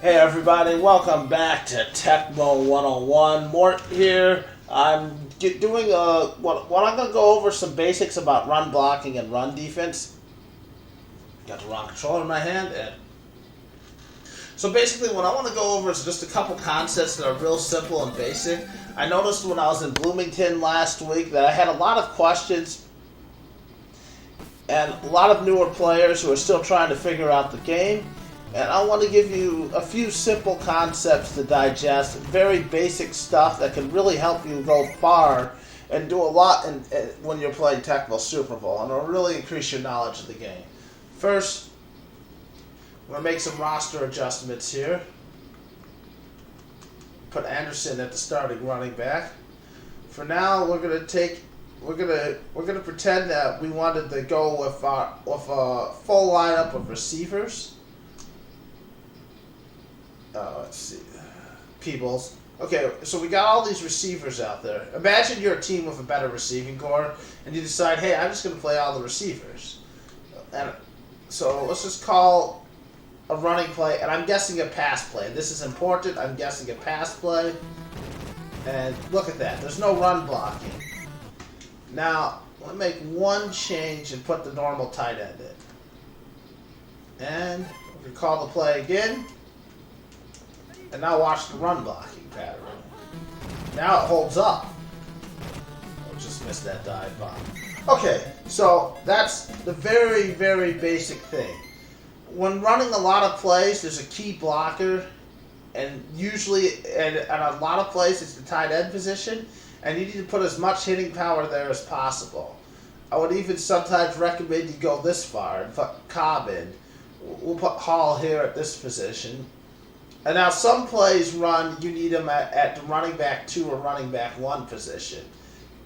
Hey everybody, welcome back to Tecmo 101. Mort here. I'm doing what I'm gonna go over some basics about run blocking and run defense. Got the wrong controller in my hand, and so basically what I want to go over is just a couple concepts that are real simple and basic. I noticed when I was in Bloomington last week that I had a lot of questions and a lot of newer players who are still trying to figure out the game. And I want to give you a few simple concepts to digest, very basic stuff that can really help you go far and do a lot when you're playing Tecmo Super Bowl, and it'll really increase your knowledge of the game. First, I'm going to make some roster adjustments here. Put Anderson at the starting running back. For now, we're going to pretend that we wanted to go with a full lineup of receivers. Let's see. Peebles. Okay, so we got all these receivers out there. Imagine you're a team with a better receiving core, and you decide, hey, I'm just going to play all the receivers. And so let's just call a running play, and I'm guessing a pass play. This is important. I'm guessing a pass play. And look at that. There's no run blocking. Now, let me make one change and put the normal tight end in. And we call the play again. And now watch the run blocking pattern. Now it holds up. Oh, just missed that dive bomb. Okay, so that's the very, very basic thing. When running a lot of plays, there's a key blocker, and usually, and a lot of plays, it's the tight end position, and you need to put as much hitting power there as possible. I would even sometimes recommend you go this far and put Cobb in. We'll put Hall here at this position. And now some plays run, you need them at the running back 2 or running back 1 position.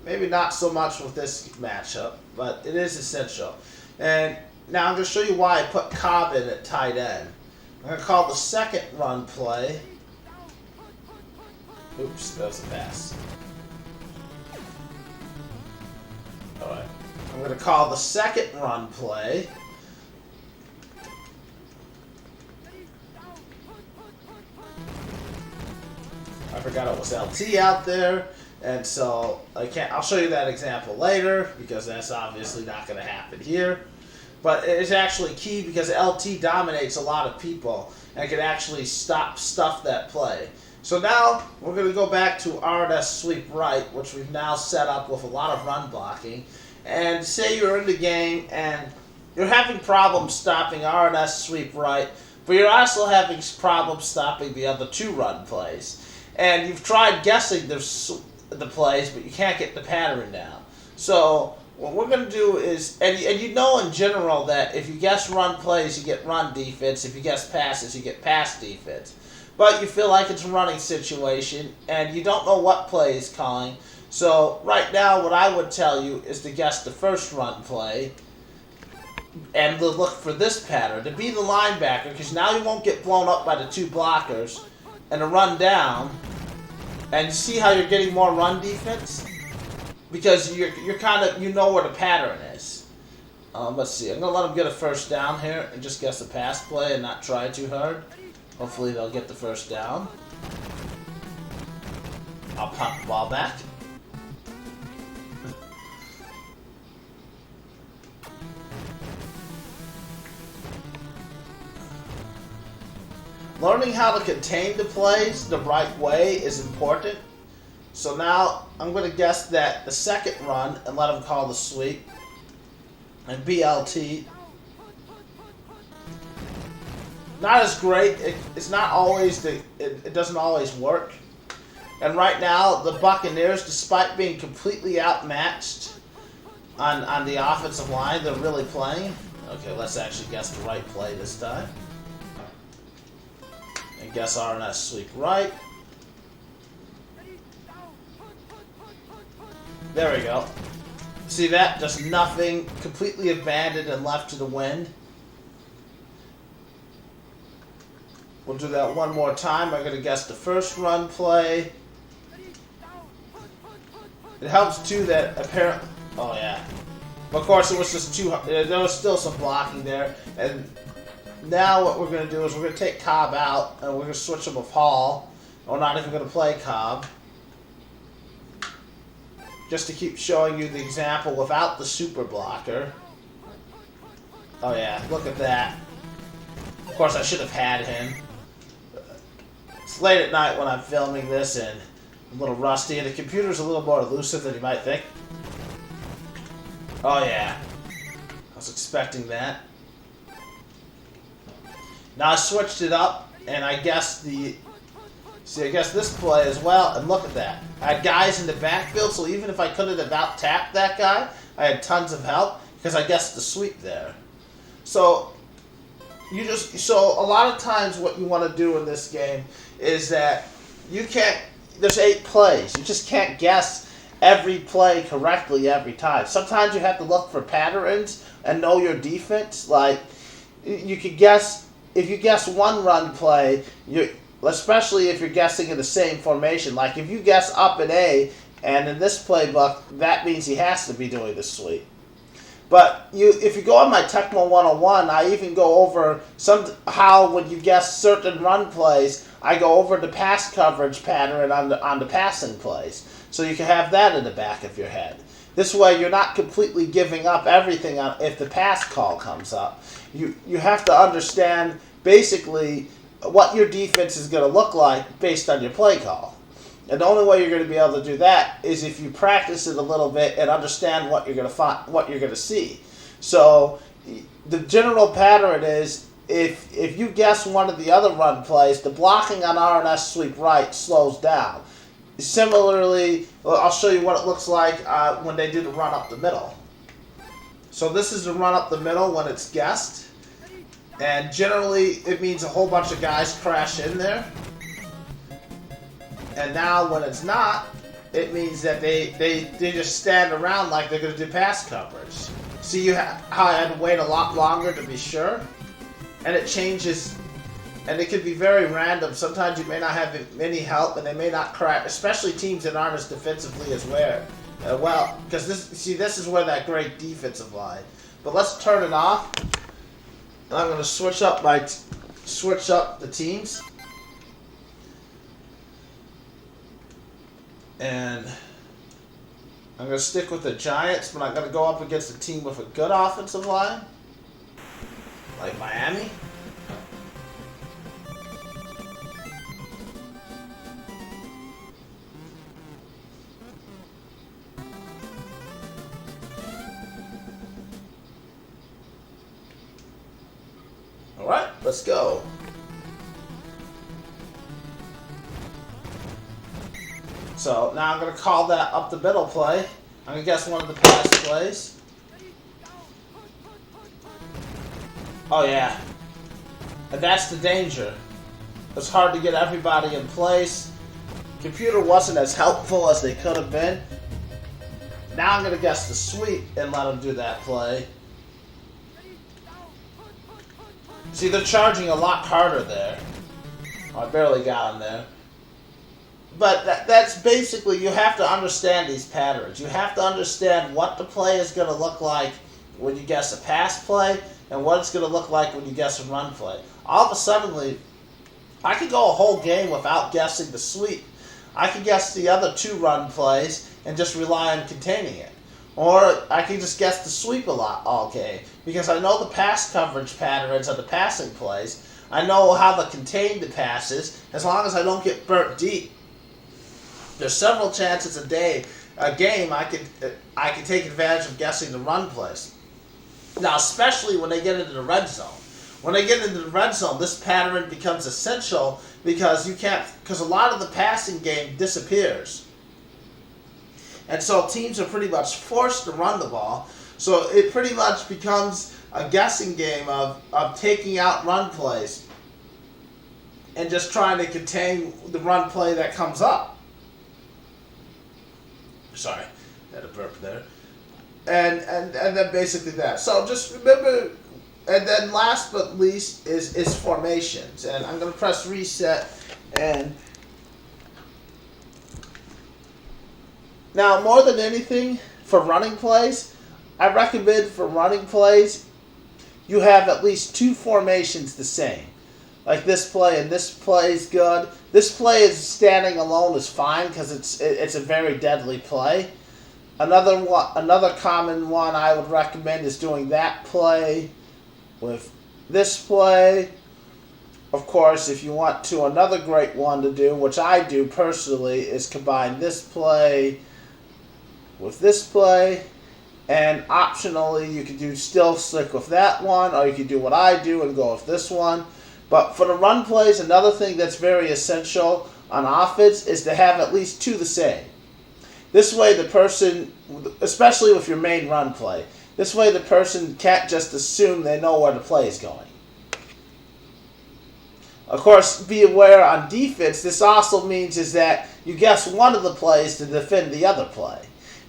Maybe not so much with this matchup, but it is essential. And now I'm going to show you why I put Cobb in at tight end. I'm going to call the second run play. Oops, that was a pass. Alright. I'm going to call the second run play. I forgot it was LT out there, and so I'll show you that example later because that's obviously not going to happen here. But it's actually key because LT dominates a lot of people and can actually stuff that play. So now we're going to go back to RNS sweep right, which we've now set up with a lot of run blocking. And say you're in the game and you're having problems stopping RNS sweep right, but you're also having problems stopping the other 2 run plays. And you've tried guessing the plays, but you can't get the pattern down. So what we're going to do is, and you know in general that if you guess run plays, you get run defense. If you guess passes, you get pass defense. But you feel like it's a running situation, and you don't know what play is calling. So right now, what I would tell you is to guess the first run play, and to look for this pattern, to be the linebacker, because now you won't get blown up by the 2 blockers, and a run down, and see how you're getting more run defense? Because you're kind of, you know where the pattern is. Let's see, I'm going to let them get a first down here and just guess a pass play and not try too hard. Hopefully they'll get the first down. I'll punt the ball back. Learning how to contain the plays the right way is important. So now I'm going to guess that the second run and let them call the sweep. And BLT. Not as great. It's not always it doesn't always work. And right now the Buccaneers, despite being completely outmatched on the offensive line, they're really playing. Okay, let's actually guess the right play this time. And guess RNS sweep right. There we go. See that? Just nothing. Completely abandoned and left to the wind. We'll do that one more time. I'm going to guess the first run play. It helps too that apparently... Oh yeah. Of course it was just too... There was still some blocking there. And Now what we're going to do is we're going to take Cobb out, and we're going to switch him with Hall. We're not even going to play Cobb. Just to keep showing you the example without the super blocker. Oh yeah, look at that. Of course, I should have had him. It's late at night when I'm filming this, and I'm a little rusty, and the computer's a little more elusive than you might think. Oh yeah. I was expecting that. Now I switched it up, and I guess I guess this play as well, and look at that. I had guys in the backfield, so even if I couldn't have out-tapped that guy, I had tons of help, because I guessed the sweep there. So, so a lot of times what you want to do in this game is that you can't, there's 8 plays, you just can't guess every play correctly every time. Sometimes you have to look for patterns and know your defense. Like, you could guess, if you guess one run play, especially if you're guessing in the same formation. Like if you guess up in A, and in this playbook, that means he has to be doing the sweep. But if you go on my Tecmo 101, I even go over how when you guess certain run plays, I go over the pass coverage pattern on the passing plays. So you can have that in the back of your head. This way you're not completely giving up everything if the pass call comes up. You have to understand basically what your defense is going to look like based on your play call. And the only way you're going to be able to do that is if you practice it a little bit and understand what you're going to see. So the general pattern is if you guess one of the other run plays, the blocking on R&S sweep right slows down. Similarly, I'll show you what it looks like when they do the run up the middle. So this is the run up the middle when it's guessed. And generally, it means a whole bunch of guys crash in there. And now, when it's not, it means that they just stand around like they're going to do pass coverage. See how I had to wait a lot longer to be sure? And it changes, and it can be very random. Sometimes you may not have any help, and they may not crash, especially teams that aren't as defensively as well, because this is where that great defensive line. But let's turn it off. And I'm going to switch up the teams. And I'm going to stick with the Giants, but I'm going to go up against a team with a good offensive line, like Miami. All right, let's go. So now I'm going to call that up the middle play. I'm going to guess one of the pass plays. Oh yeah. And that's the danger. It's hard to get everybody in place. Computer wasn't as helpful as they could have been. Now I'm going to guess the sweep and let them do that play. See, they're charging a lot harder there. Oh, I barely got him there. But that's basically, you have to understand these patterns. You have to understand what the play is going to look like when you guess a pass play and what it's going to look like when you guess a run play. All of a sudden, I could go a whole game without guessing the sweep. I could guess the other 2 run plays and just rely on containing it. Or I could just guess the sweep a lot all game because I know the pass coverage patterns of the passing plays. I know how to contain the passes as long as I don't get burnt deep. There's several chances a game I could take advantage of guessing the run plays. Now, especially when they get into the red zone. When they get into the red zone, this pattern becomes essential because a lot of the passing game disappears. And so teams are pretty much forced to run the ball. So it pretty much becomes a guessing game of taking out run plays and just trying to contain the run play that comes up. Sorry, I had a burp there. And then basically that. So just remember, and then last but least is formations. And I'm going to press reset. And now, more than anything, for running plays, I recommend for running plays, you have at least two formations the same. Like this play and this play is good. This play is standing alone is fine because it's a very deadly play. Another common one I would recommend is doing that play with this play. Of course, if you want to, another great one to do, which I do personally, is combine this play with this play. And optionally, you could still stick with that one, or you could do what I do and go with this one. But for the run plays, another thing that's very essential on offense is to have at least two the same. This way the person, especially with your main run play, this way the person can't just assume they know where the play is going. Of course, be aware on defense, this also means is that you guess one of the plays to defend the other play.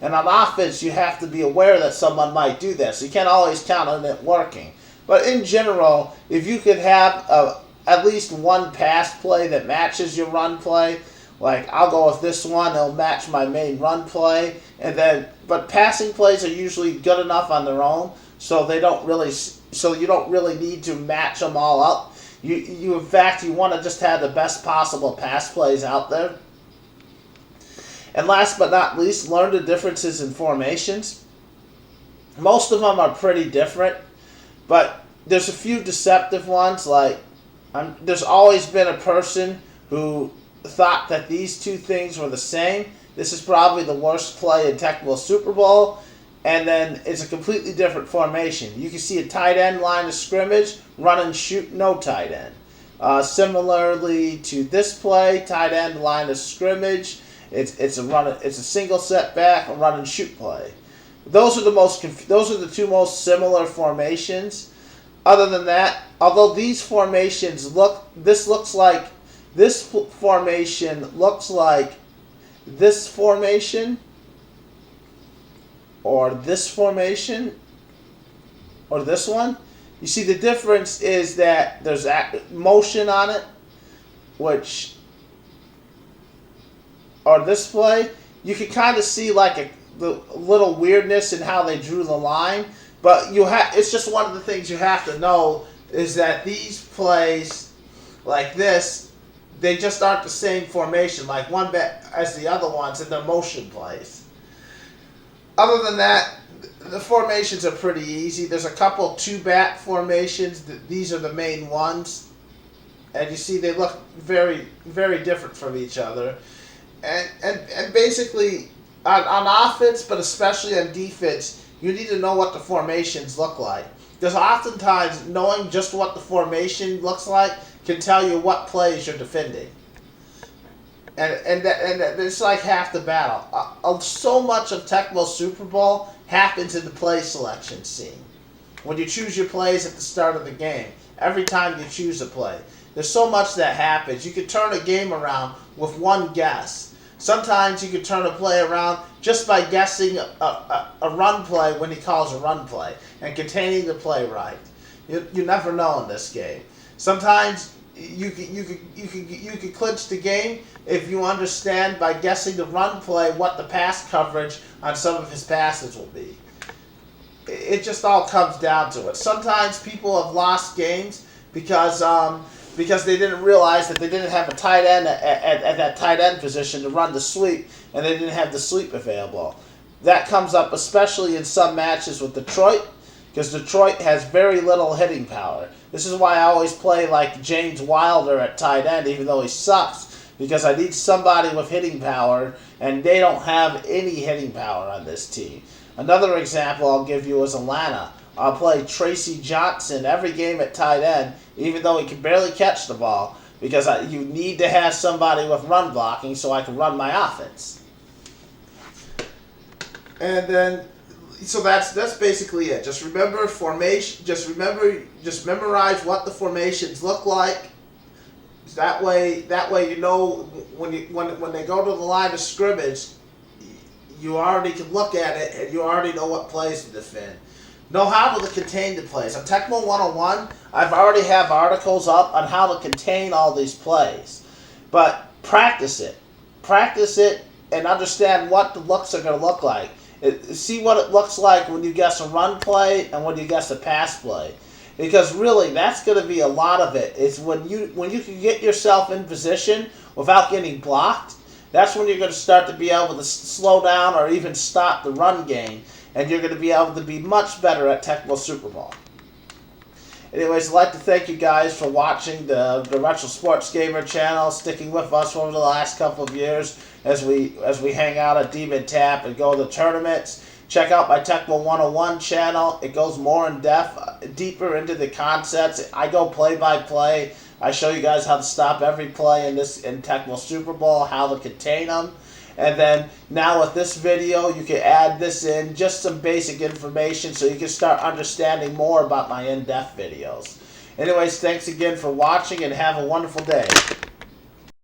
And on offense, you have to be aware that someone might do that, so you can't always count on it working. But in general, if you could have at least one pass play that matches your run play, like I'll go with this one, it'll match my main run play, but passing plays are usually good enough on their own, so you don't really need to match them all up. You in fact, you want to just have the best possible pass plays out there. And last but not least, learn the differences in formations. Most of them are pretty different, but there's a few deceptive ones. Like, there's always been a person who thought that these two things were the same. This is probably the worst play in Tecmo Super Bowl, and then it's a completely different formation. You can see a tight end line of scrimmage, run and shoot, no tight end. Similarly to this play, tight end line of scrimmage, it's a single setback, a run and shoot play. Those are the two most similar formations. Other than that, although these formations this formation looks like this formation, or this formation, or this one. You see the difference is that there's motion on it, or this play, you can kind of see like the little weirdness in how they drew the line, but it's just one of the things you have to know is that these plays like this, they just aren't the same formation, like one bit as the other ones, and they're motion plays. Other than that, the formations are pretty easy. There's a couple two-back formations. These are the main ones. And you see they look very, very different from each other. And basically, on offense, but especially on defense, you need to know what the formations look like. Because oftentimes, knowing just what the formation looks like can tell you what plays you're defending. And it's like half the battle. So much of Tecmo Super Bowl happens in the play selection scene. When you choose your plays at the start of the game, every time you choose a play, there's so much that happens. You could turn a game around with one guess. Sometimes you could turn a play around just by guessing a run play when he calls a run play and containing the play right. You never know in this game. Sometimes you could clinch the game if you understand by guessing the run play what the pass coverage on some of his passes will be. It just all comes down to it. Sometimes people have lost games because they didn't realize that they didn't have a tight end at that tight end position to run the sweep, and they didn't have the sweep available. That comes up especially in some matches with Detroit, because Detroit has very little hitting power. This is why I always play like James Wilder at tight end, even though he sucks, because I need somebody with hitting power, and they don't have any hitting power on this team. Another example I'll give you is Atlanta. I'll play Tracy Johnson every game at tight end, even though he can barely catch the ball, because you need to have somebody with run blocking so I can run my offense. And then, so that's basically it. Just remember formation. Just memorize what the formations look like. That way you know when they go to the line of scrimmage, you already can look at it and you already know what plays to defend. Know how to contain the plays. On Tecmo 101, I've already have articles up on how to contain all these plays. But practice it. Practice it and understand what the looks are going to look like. See what it looks like when you guess a run play and when you guess a pass play. Because really, that's going to be a lot of it. It's when you can get yourself in position without getting blocked. That's when you're going to start to be able to slow down or even stop the run game, and you're going to be able to be much better at Tecmo Super Bowl. Anyways, I'd like to thank you guys for watching the Retro Sports Gamer channel, sticking with us over the last couple of years as we hang out at Demon Tap and go to the tournaments. Check out my Tecmo 101 channel. It goes more in depth, deeper into the concepts. I go play by play. I show you guys how to stop every play in Tecmo Super Bowl, how to contain them. And then now with this video, you can add this in, just some basic information so you can start understanding more about my in-depth videos. Anyways, thanks again for watching and have a wonderful day.